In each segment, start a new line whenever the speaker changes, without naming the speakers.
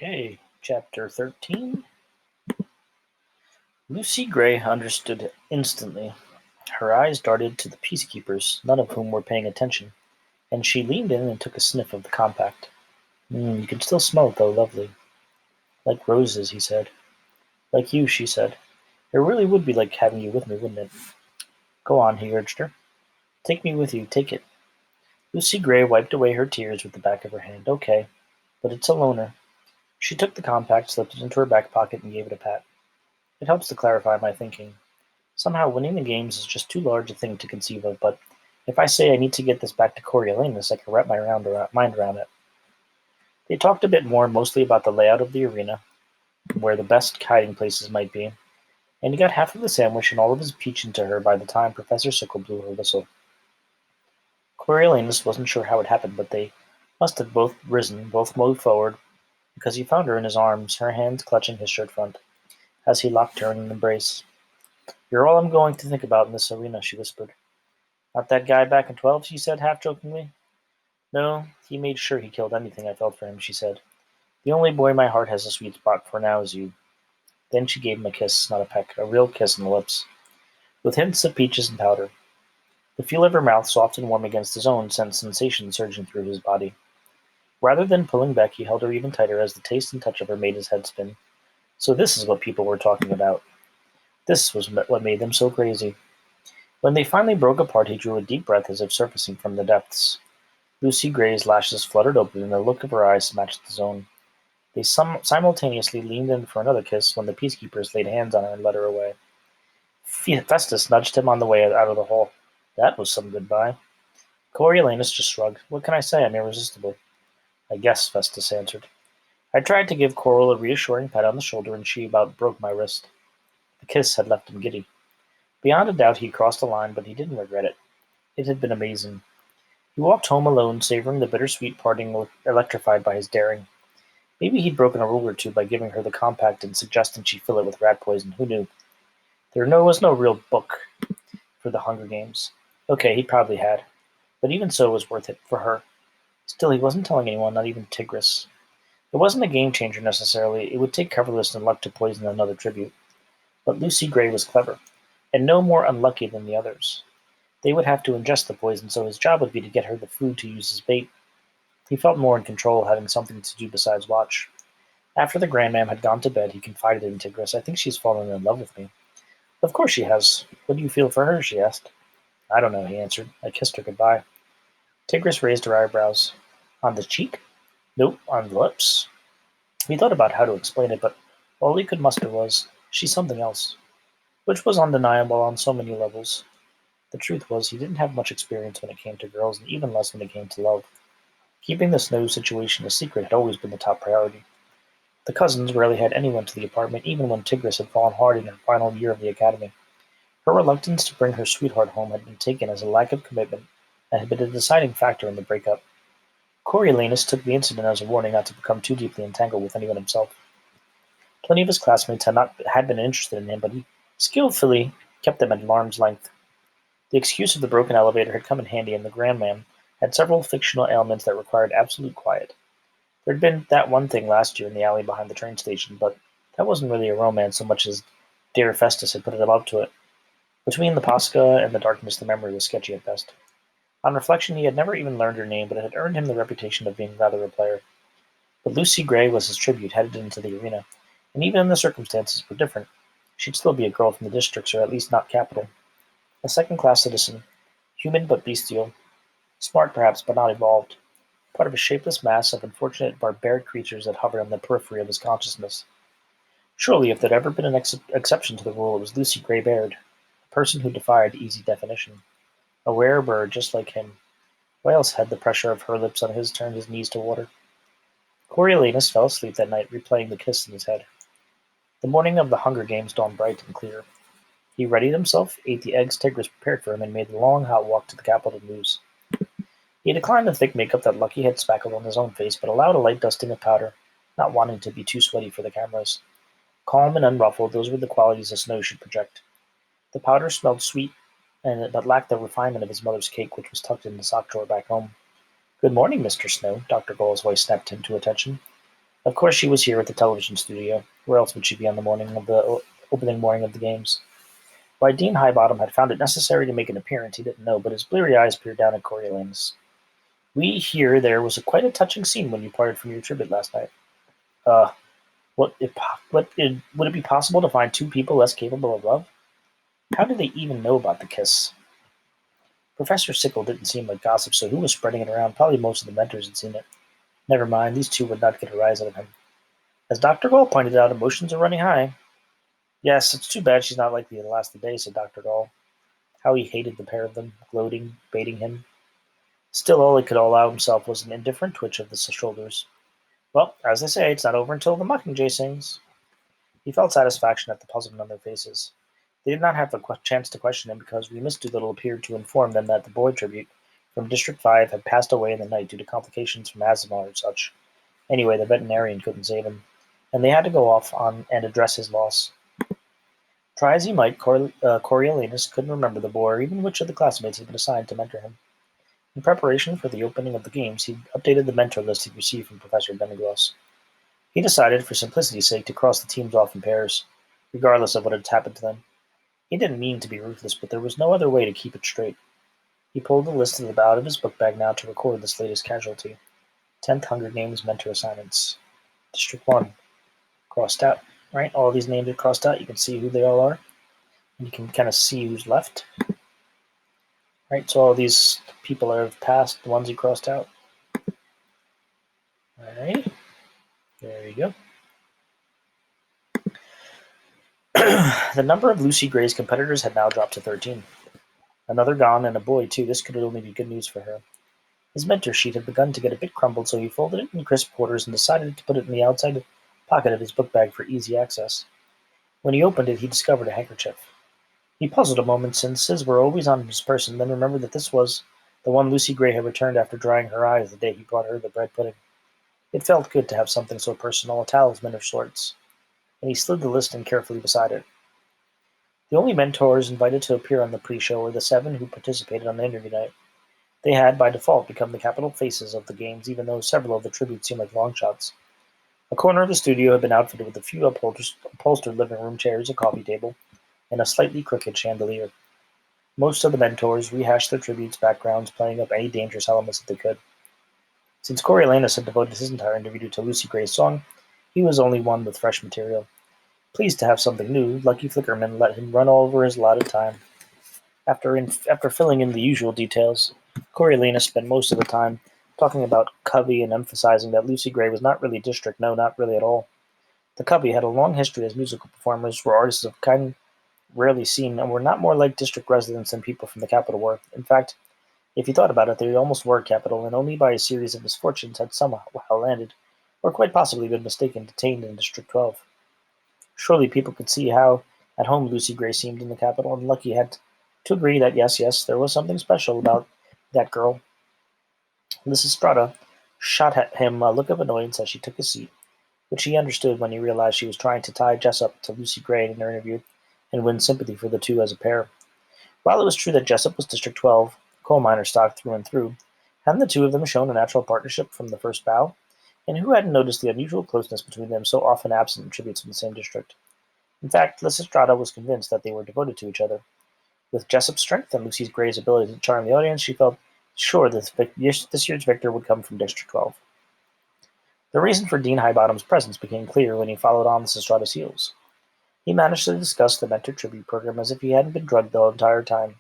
Okay, chapter 13. Lucy Gray understood instantly. Her eyes darted to the peacekeepers, none of whom were paying attention, and she leaned in and took a sniff of the compact. You can still smell it, though, lovely. Like roses, he said. Like you, she said. It really would be like having you with me, wouldn't it? Go on, he urged her. Take me with you, take it. Lucy Gray wiped away her tears with the back of her hand. Okay, but it's a loner. She took the compact, slipped it into her back pocket, and gave it a pat. It helps to clarify my thinking. Somehow winning the games is just too large a thing to conceive of, but if I say I need to get this back to Coriolanus, I can wrap my mind around it. They talked a bit more, mostly about the layout of the arena, where the best hiding places might be, and he got half of the sandwich and all of his peach into her by the time Professor Sickle blew her whistle. Coriolanus wasn't sure how it happened, but they must have both risen, both moved forward, because he found her in his arms, her hands clutching his shirt front, as he locked her in an embrace. You're all I'm going to think about in this arena, she whispered. Not that guy back in 12, she said half-jokingly. No, he made sure he killed anything I felt for him, she said. The only boy my heart has a sweet spot for now is you. Then she gave him a kiss, not a peck, a real kiss on the lips, with hints of peaches and powder. The feel of her mouth, soft and warm against his own, sent sensation surging through his body. Rather than pulling back, he held her even tighter as the taste and touch of her made his head spin. So this is what people were talking about. This was what made them so crazy. When they finally broke apart, he drew a deep breath as if surfacing from the depths. Lucy Gray's lashes fluttered open, and the look of her eyes matched his own. They simultaneously leaned in for another kiss when the peacekeepers laid hands on her and led her away. Festus nudged him on the way out of the hall. That was some goodbye. Coriolanus just shrugged. What can I say? I'm irresistible. I guess, Festus answered. I tried to give Coral a reassuring pat on the shoulder, and she about broke my wrist. The kiss had left him giddy. Beyond a doubt, he crossed a line, but he didn't regret it. It had been amazing. He walked home alone, savoring the bittersweet parting, electrified by his daring. Maybe he'd broken a rule or two by giving her the compact and suggesting she fill it with rat poison. Who knew? Was no real book for the Hunger Games. Okay, he probably had. But even so, it was worth it for her. Still, he wasn't telling anyone, not even Tigris. It wasn't a game changer necessarily. It would take cleverness and luck to poison another tribute. But Lucy Gray was clever, and no more unlucky than the others. They would have to ingest the poison, so his job would be to get her the food to use as bait. He felt more in control, having something to do besides watch. After the grandmam had gone to bed, he confided in Tigris, I think she's fallen in love with me. Of course she has. What do you feel for her? She asked. I don't know, he answered. I kissed her goodbye. Tigris raised her eyebrows. On the cheek? Nope, on the lips. He thought about how to explain it, but all he could muster was, she's something else. Which was undeniable on so many levels. The truth was, he didn't have much experience when it came to girls, and even less when it came to love. Keeping the Snow situation a secret had always been the top priority. The cousins rarely had anyone to the apartment, even when Tigris had fallen hard in her final year of the academy. Her reluctance to bring her sweetheart home had been taken as a lack of commitment, and had been a deciding factor in the breakup. Coriolanus took the incident as a warning not to become too deeply entangled with anyone himself. Plenty of his classmates had been interested in him, but he skillfully kept them at arm's length. The excuse of the broken elevator had come in handy, and the grandmam had several fictional ailments that required absolute quiet. There had been that one thing last year in the alley behind the train station, but that wasn't really a romance so much as dear Festus had put it up to it. Between the Posca and the darkness, the memory was sketchy at best. On reflection, he had never even learned her name, but it had earned him the reputation of being rather a player. But Lucy Gray was his tribute headed into the arena, and even the circumstances were different. She'd still be a girl from the districts, or at least not capital. A second-class citizen, human but bestial, smart perhaps but not evolved, part of a shapeless mass of unfortunate barbaric creatures that hovered on the periphery of his consciousness. Surely, if there'd ever been an exception to the rule, it was Lucy Gray Baird, a person who defied easy definition. A rare bird just like him. Why else had the pressure of her lips on his turned his knees to water? Coriolanus fell asleep that night, replaying the kiss in his head. The morning of the Hunger Games dawned bright and clear. He readied himself, ate the eggs Tigris prepared for him, and made the long, hot walk to the Capitol News. He declined the thick makeup that Lucky had spackled on his own face, but allowed a light dusting of powder, not wanting to be too sweaty for the cameras. Calm and unruffled, those were the qualities a Snow should project. The powder smelled sweet, but lacked the refinement of his mother's cake, which was tucked in the sock drawer back home. Good morning, Mr. Snow, Dr. Gall's voice snapped him to attention. Of course she was here at the television studio. Where else would she be on the opening morning of the games? Why Dean Highbottom had found it necessary to make an appearance he didn't know, but his bleary eyes peered down at Coriolanus. We hear there was quite a touching scene when you parted from your tribute last night. Uh, would it be possible to find two people less capable of love? How did they even know about the kiss? Professor Sickle didn't seem like gossip, so who was spreading it around? Probably most of the mentors had seen it. Never mind, these two would not get a rise out of him. As Dr. Gall pointed out, emotions are running high. Yes, it's too bad she's not likely to last the day, said Dr. Gall. How he hated the pair of them, gloating, baiting him. Still, all he could allow himself was an indifferent twitch of the shoulders. Well, as they say, it's not over until the Mockingjay sings. He felt satisfaction at the puzzlement on their faces. They did not have the chance to question him because Remus Doolittle appeared to inform them that the boy tribute from District 5 had passed away in the night due to complications from asthma or such. Anyway, the veterinarian couldn't save him, and they had to go off on and address his loss. Try as he might, Coriolanus couldn't remember the boy or even which of the classmates had been assigned to mentor him. In preparation for the opening of the games, he updated the mentor list he'd received from Professor Benegloss. He decided, for simplicity's sake, to cross the teams off in pairs, regardless of what had happened to them. He didn't mean to be ruthless, but there was no other way to keep it straight. He pulled the list out of his book bag now to record this latest casualty. 10th Hunger Games mentor assignments. District 1. Crossed out. Right? All these names are crossed out. You can see who they all are. And you can kind of see who's left. Right? So all these people have passed, the ones he crossed out. Alright. There you go. The number of Lucy Gray's competitors had now dropped to 13. Another gone, and a boy, too. This could only be good news for her. His mentor sheet had begun to get a bit crumbled, so he folded it in crisp quarters and decided to put it in the outside pocket of his book bag for easy access. When he opened it, he discovered a handkerchief. He puzzled a moment, since his were always on his person, then remembered that this was the one Lucy Gray had returned after drying her eyes the day he brought her the bread pudding. It felt good to have something so personal, a talisman of sorts, and he slid the list in carefully beside it. The only mentors invited to appear on the pre-show were the 7 who participated on the interview night. They had, by default, become the capital faces of the games, even though several of the tributes seemed like long shots. A corner of the studio had been outfitted with a few upholstered living room chairs, a coffee table, and a slightly crooked chandelier. Most of the mentors rehashed their tributes' backgrounds, playing up any dangerous elements that they could. Since Coriolanus had devoted his entire interview to Lucy Gray's song, he was only one with fresh material. Pleased to have something new, Lucky Flickerman let him run over his allotted time. After filling in the usual details, Coriolanus spent most of the time talking about Covey and emphasizing that Lucy Gray was not really district, no, not really at all. The Covey had a long history as musical performers, were artists of kind rarely seen, and were not more like district residents than people from the capital were. In fact, if you thought about it, they almost were capital, and only by a series of misfortunes had somehow landed, or quite possibly been mistaken, detained in District 12. Surely people could see how at home Lucy Gray seemed in the capital, and Lucky had to agree that yes, there was something special about that girl. Lysistrata shot at him a look of annoyance as she took a seat, which he understood when he realized she was trying to tie Jessup to Lucy Gray in their interview and win sympathy for the two as a pair. While it was true that Jessup was District 12, coal miner stock through and through, hadn't the two of them shown a natural partnership from the first bow? And who hadn't noticed the unusual closeness between them, so often absent in tributes from the same district? In fact, Lysistrata was convinced that they were devoted to each other. With Jessup's strength and Lucy Gray's ability to charm the audience, she felt sure that this year's victor would come from District 12. The reason for Dean Highbottom's presence became clear when he followed on Lysistrata's heels. He managed to discuss the mentor tribute program as if he hadn't been drugged the entire time.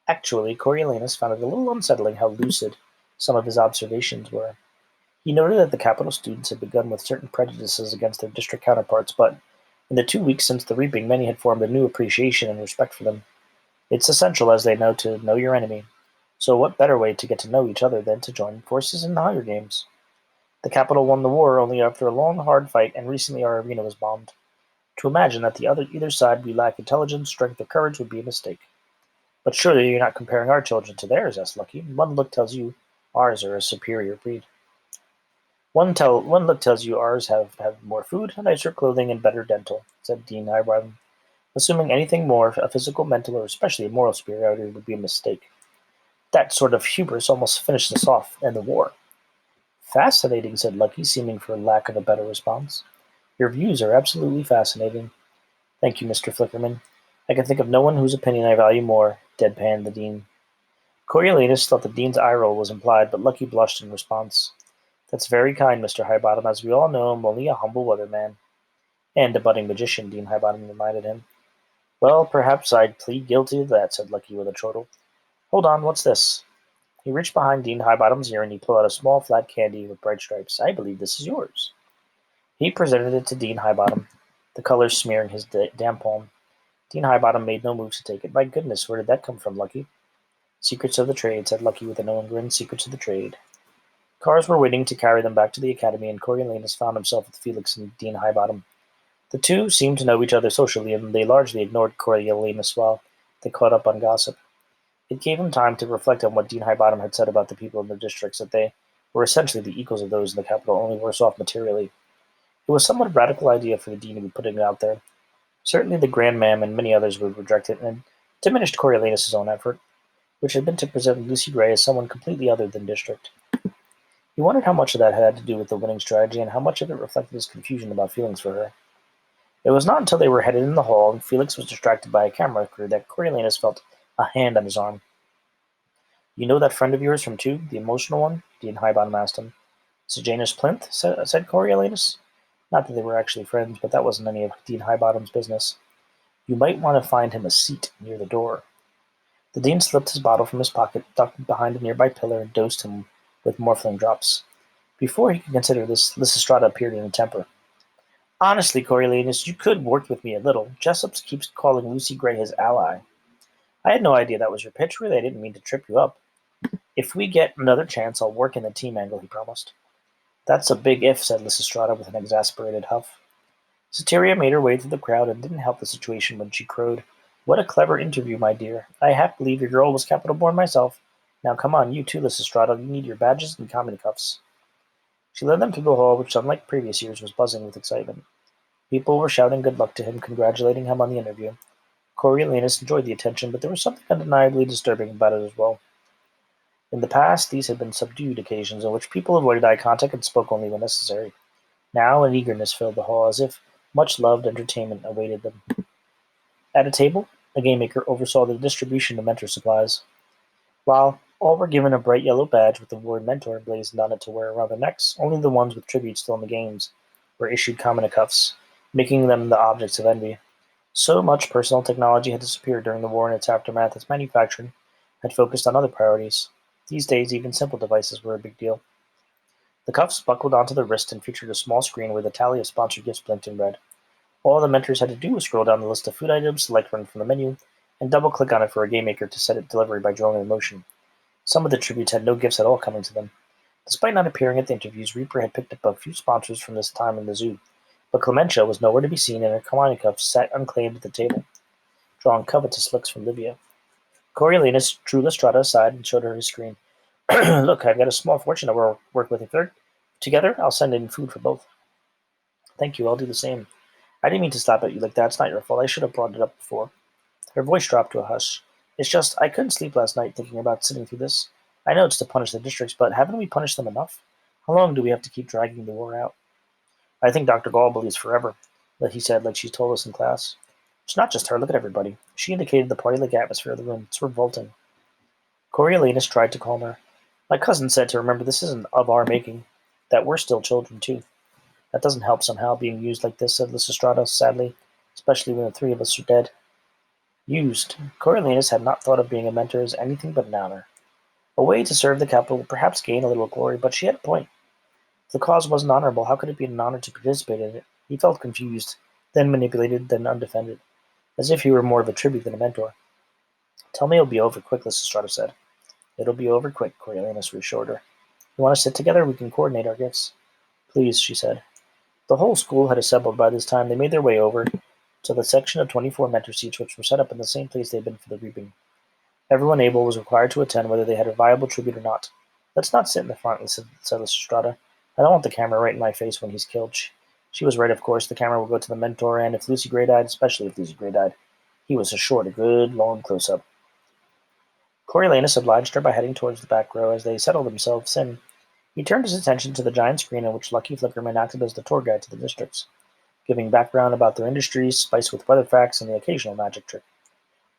Actually, Coriolanus found it a little unsettling how lucid some of his observations were. He noted that the capital students had begun with certain prejudices against their district counterparts, but in the 2 weeks since the reaping, many had formed a new appreciation and respect for them. It's essential, as they know, to know your enemy. So what better way to get to know each other than to join forces in the Hunger Games? The capital won the war only after a long, hard fight, and recently our arena was bombed. To imagine that either side we lack intelligence, strength, or courage would be a mistake. But surely you're not comparing our children to theirs, asked Lucky. One look tells you ours are a superior breed. One look tells you ours have more food, nicer clothing, and better dental, said Dean Highbottom. Assuming anything more, a physical, mental, or especially a moral superiority would be a mistake. That sort of hubris almost finished us off in the war. "Fascinating," said Lucky, seeming for lack of a better response. "Your views are absolutely fascinating." "Thank you, Mr. Flickerman. I can think of no one whose opinion I value more," deadpanned the Dean. Coriolanus thought the Dean's eye roll was implied, but Lucky blushed in response. "That's very kind, Mr. Highbottom. As we all know, I'm only a humble weatherman." "And a budding magician," Dean Highbottom reminded him. "Well, perhaps I'd plead guilty to that," said Lucky with a chortle. "Hold on, what's this?" He reached behind Dean Highbottom's ear and he pulled out a small flat candy with bright stripes. "I believe this is yours." He presented it to Dean Highbottom, the colors smearing his damp palm. Dean Highbottom made no move to take it. "My goodness, where did that come from, Lucky?" "Secrets of the trade," said Lucky with a knowing grin. "Secrets of the trade." Cars were waiting to carry them back to the academy, and Coriolanus found himself with Felix and Dean Highbottom. The two seemed to know each other socially, and they largely ignored Coriolanus while they caught up on gossip. It gave him time to reflect on what Dean Highbottom had said about the people in their districts, that they were essentially the equals of those in the capital, only worse off materially. It was a somewhat radical idea for the Dean to be putting it out there. Certainly the Grand Mam and many others would reject it, and diminished Coriolanus' own effort, which had been to present Lucy Gray as someone completely other than district. He wondered how much of that had to do with the winning strategy, and how much of it reflected his confusion about feelings for her. It was not until they were headed in the hall and Felix was distracted by a camera crew that Coriolanus felt a hand on his arm. "You know that friend of yours from two, the emotional one?" Dean Highbottom asked him. "Sejanus Plinth?" said Coriolanus. Not that they were actually friends, but that wasn't any of Dean Highbottom's business. "You might want to find him a seat near the door." The Dean slipped his bottle from his pocket, ducked it behind a nearby pillar, and dosed him with morphling drops. Before he could consider this, Lysistrata appeared in a temper. "Honestly, Coriolanus, you could work with me a little. Jessup keeps calling Lucy Gray his ally." "I had no idea that was your pitch. Really, I didn't mean to trip you up." "If we get another chance, I'll work in the team angle," he promised. "That's a big if," said Lysistrata with an exasperated huff. Soteria made her way through the crowd and didn't help the situation when she crowed, "What a clever interview, my dear. I half believe your girl was capital born myself. Now come on, you too, Lysistrata. You need your badges and comedy cuffs." She led them through the hall, which, unlike previous years, was buzzing with excitement. People were shouting good luck to him, congratulating him on the interview. Coriolanus enjoyed the attention, but there was something undeniably disturbing about it as well. In the past, these had been subdued occasions in which people avoided eye contact and spoke only when necessary. Now an eagerness filled the hall, as if much-loved entertainment awaited them. At a table, a game maker oversaw the distribution of mentor supplies. While all were given a bright yellow badge with the word mentor emblazoned on it to wear around their necks, only the ones with tributes still in the games were issued common cuffs, making them the objects of envy. So much personal technology had disappeared during the war and its aftermath as manufacturing had focused on other priorities. These days, even simple devices were a big deal. The cuffs buckled onto the wrist and featured a small screen where the tally of sponsored gifts blinked in red. All the mentors had to do was scroll down the list of food items, select one from the menu, and double-click on it for a game maker to set it delivery by drawing a motion. Some of the tributes had no gifts at all coming to them. Despite not appearing at the interviews, Reaper had picked up a few sponsors from this time in the zoo, but Clementia was nowhere to be seen, and her Kalani cuff sat unclaimed at the table, drawing covetous looks from Livia. Coriolanus drew Lysistrata aside and showed her his screen. "Look, I've got a small fortune to work with. Together, I'll send in food for both." "Thank you, I'll do the same. I didn't mean to slap at you like that. It's not your fault. I should have brought it up before." Her voice dropped to a hush. "It's just, I couldn't sleep last night thinking about sitting through this. I know it's to punish the districts, but haven't we punished them enough? How long do we have to keep dragging the war out?" "I think Dr. Gall believes forever," he said, like she told us in class. "It's not just her. Look at everybody." She indicated the party-like atmosphere of the room. "It's revolting." Coriolanus tried to calm her. "My cousin said to remember this isn't of our making, that we're still children, too." "That doesn't help somehow, being used like this," said Lysistrata sadly, "especially when the three of us are dead." Used. Coriolanus had not thought of being a mentor as anything but an honor. A way to serve the capital would perhaps gain a little glory, but she had a point. If the cause wasn't honorable, how could it be an honor to participate in it? He felt confused, then manipulated, then undefended, as if he were more of a tribute than a mentor. "Tell me it'll be over quick," Lysistrata said. "It'll be over quick," Coriolanus reassured her. "You want to sit together? We can coordinate our gifts." "Please," she said. The whole school had assembled by this time. They made their way over to the section of 24 mentor seats, which were set up in the same place they had been for the reaping. Everyone able was required to attend, whether they had a viable tribute or not. "Let's not sit in the front," said Lysistrata. "I don't want the camera right in my face when he's killed." She was right, of course. The camera would go to the mentor, and if Lucy Gray died, especially if Lucy Gray died, he was assured a good, long close-up. Coriolanus obliged her by heading towards the back row. As they settled themselves in, He turned his attention to the giant screen on which Lucky Flickerman acted as the tour guide to the districts, giving background about their industries, spiced with weather facts and the occasional magic trick.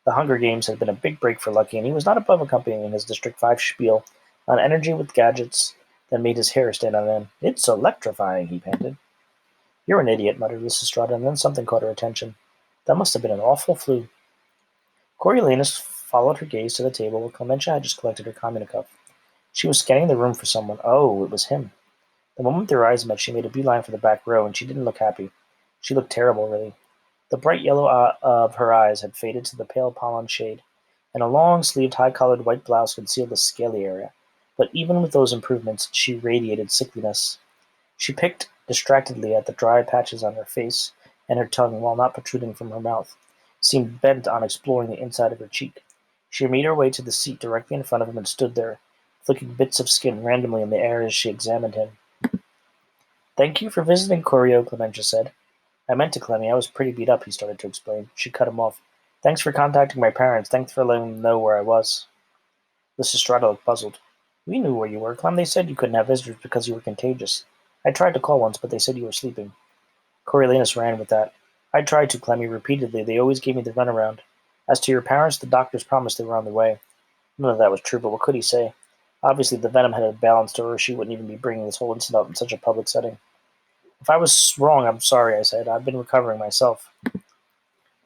The Hunger Games had been a big break for Lucky, and he was not above accompanying his District 5 spiel on energy with gadgets that made his hair stand on end. "It's electrifying," he panted. "You're an idiot," muttered Lysistrata, and then something caught her attention. That must have been an awful flu. Coriolanus followed her gaze to the table where Clementia had just collected her communicuff. She was scanning the room for someone. Oh, it was him. The moment their eyes met, she made a beeline for the back row, and she didn't look happy. She looked terrible, really. The bright yellow of her eyes had faded to the pale pollen shade, and a long-sleeved, high-collared white blouse concealed the scaly area. But even with those improvements, she radiated sickliness. She picked distractedly at the dry patches on her face, and her tongue, while not protruding from her mouth, seemed bent on exploring the inside of her cheek. She made her way to the seat directly in front of him and stood there, flicking bits of skin randomly in the air as she examined him. "Thank you for visiting, Corio," Clementia said. "I meant to, Clemmy. I was pretty beat up," he started to explain. She cut him off. "Thanks for contacting my parents. Thanks for letting them know where I was." Lysistrata looked puzzled. "We knew where you were, Clem. They said you couldn't have visitors because you were contagious. I tried to call once, but they said you were sleeping." Coriolanus ran with that. "I tried to, Clemmy, repeatedly. They always gave me the runaround. As to your parents, the doctors promised they were on their way." None of that was true, but what could he say? Obviously, the venom had a balance to her, or she wouldn't even be bringing this whole incident up in such a public setting. "If I was wrong, I'm sorry," I said. "I've been recovering myself."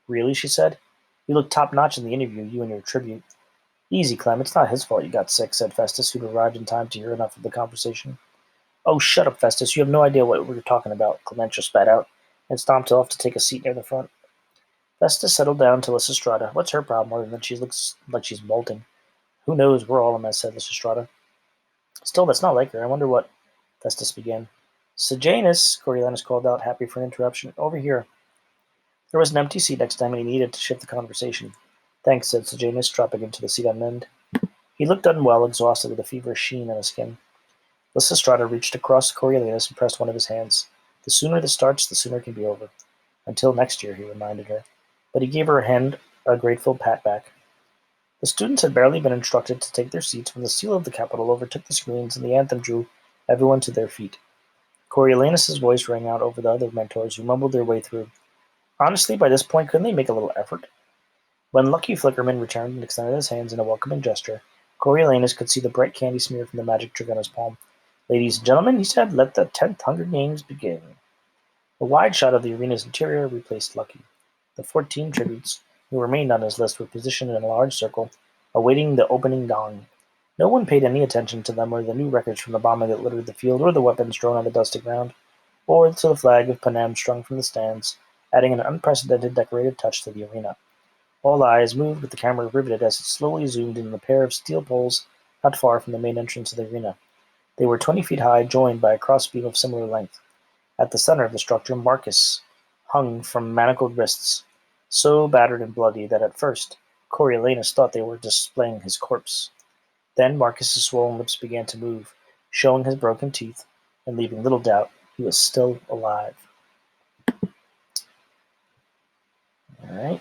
"Really?" she said. "You looked top-notch in the interview, you and your tribute." "Easy, Clem. It's not his fault you got sick," said Festus, who'd arrived in time to hear enough of the conversation. "Oh, shut up, Festus. You have no idea what we're talking about," Clementia spat out, and stomped off to take a seat near the front. Festus settled down to Lysistrata. What's her problem other than she looks like she's molting? "Who knows? We're all a mess," said Lysistrata. "Still, that's not like her. I wonder what—" Festus began. "Sejanus," Coriolanus called out, happy for an interruption. "Over here." There was an empty seat next to him, and he needed to shift the conversation. "Thanks," said Sejanus, dropping into the seat on end. He looked unwell, exhausted, with a feverish sheen on his skin. Lysistrata reached across Coriolanus and pressed one of his hands. "The sooner this starts, the sooner it can be over." "Until next year," he reminded her. But he gave her hand a grateful pat back. The students had barely been instructed to take their seats when the seal of the Capitol overtook the screens and the anthem drew everyone to their feet. Coriolanus's voice rang out over the other mentors, who mumbled their way through. Honestly, by this point, couldn't they make a little effort? When Lucky Flickerman returned and extended his hands in a welcoming gesture, Coriolanus could see the bright candy smear from the magic trick on his palm. "Ladies and gentlemen," he said, "let the 10th Hunger Games begin." A wide shot of the arena's interior replaced Lucky. The 14 tributes who remained on his list were positioned in a large circle, awaiting the opening gong. No one paid any attention to them or the new records from the bombing that littered the field, or the weapons thrown on the dusty ground, or to the flag of Panem strung from the stands, adding an unprecedented decorative touch to the arena. All eyes moved with the camera riveted as it slowly zoomed in on a pair of steel poles not far from the main entrance of the arena. They were 20 feet high, joined by a crossbeam of similar length. At the center of the structure, Marcus hung from manacled wrists, so battered and bloody that at first Coriolanus thought they were displaying his corpse. Then Marcus's swollen lips began to move, showing his broken teeth, and leaving little doubt he was still alive. All right.